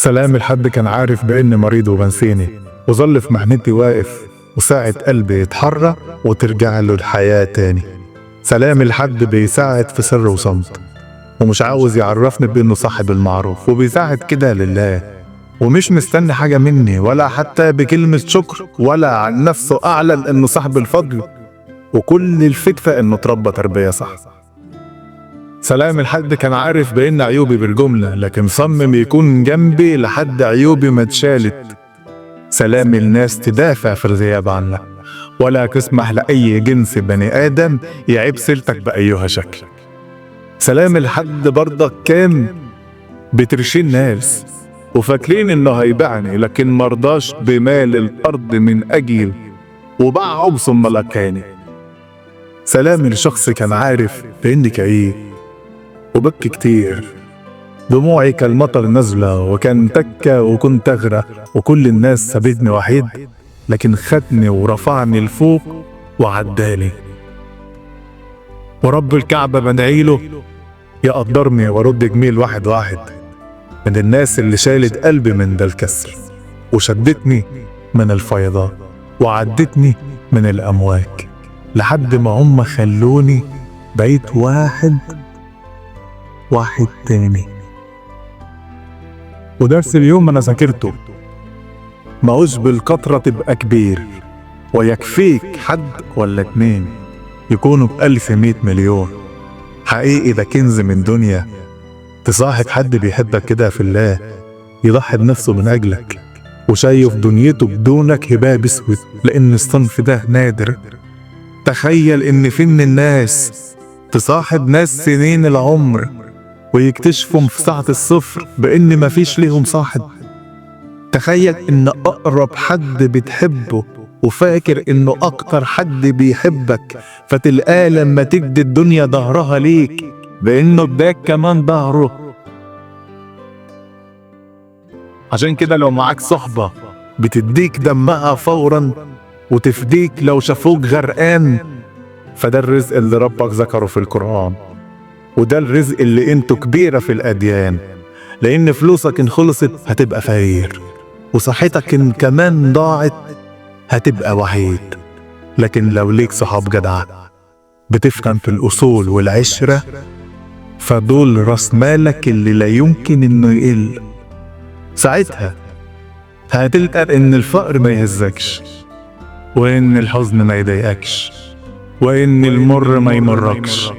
سلام الحد كان عارف بإني مريض وبنسيني، وظل في محنتي واقف وساعد قلبي يتحرى وترجع له الحياة تاني. سلام الحد بيساعد في سر وصمت، ومش عاوز يعرفني بإنه صاحب المعروف، وبيساعد كده لله ومش مستني حاجة مني ولا حتى بكلمة شكر، ولا عن نفسه أعلن إنه صاحب الفضل، وكل الفكرة إنه تربى تربية صح. سلام الحد كان عارف بإن عيوبي بالجملة، لكن صمم يكون جنبي لحد عيوبي ما اتشالت. سلام الناس تدافع في الغياب عنك، ولا تسمح لأي جنس بني آدم يعيب سيرتك بأيها شكل. سلام الحد برضك كان بترشي الناس وفاكرين إنه هيبعني، لكن مرضاش بمال الأرض من أجل وباعهم ثم لقاني. سلام الشخص كان عارف بإني كئيب وبكي كتير، دموعي كالمطر نازلة، وكان تكة وكنت أغرق، وكل الناس سابتني وحيد، لكن خدني ورفعني لفوق وعداني. ورب الكعبة بدعيله يقدرني وارد جميل واحد واحد من الناس اللي شالت قلبي من ده الكسر، وشدتني من الفيضان، وعدتني من الأمواج، لحد ما هم خلوني بقيت واحد تاني. ودرس اليوم أنا ذاكرته، ماهوش بالكترة تبقى كبير، ويكفيك حد ولا اتنين يكونوا ب1000 100 مليون. حقيقي ده كنز من دنيا، تصاحب حد بيحبك كده في الله، يضحي بنفسه من أجلك، وشايف دنيته بدونك هباب اسود، لأن الصنف ده نادر. تخيل إن في من الناس تصاحب ناس سنين العمر ويكتشفهم في ساعة الصفر بإن مفيش ليهم صاحب. تخيل إن أقرب حد بتحبه وفاكر إنه أكتر حد بيحبك، فتلقاه لما تجدي الدنيا ظهرها ليك بإنه اداك كمان ظهره. عشان كده لو معاك صحبة بتديك دمها فورا وتفديك لو شافوك غرقان، فده الرزق اللي ربك ذكره في القرآن، وده الرزق اللي قيمته كبيرة في الأديان، لأن فلوسك إن خلصت هتبقى فقير، وصحتك إن كمان ضاعت هتبقى وحيد. لكن لو ليك صحاب جدع بتفهم في الأصول والعشرة، فدول راس مالك اللي لا يمكن إنه يقل. ساعتها هتلقى إن الفقر ما يهزكش، وإن الحزن ما يضايقكش، وإن المر ما يمركش،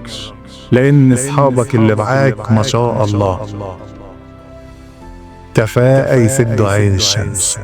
لأن أصحابك اللي معاك ما شاء الله كفاءة يسدوا عين الشمس.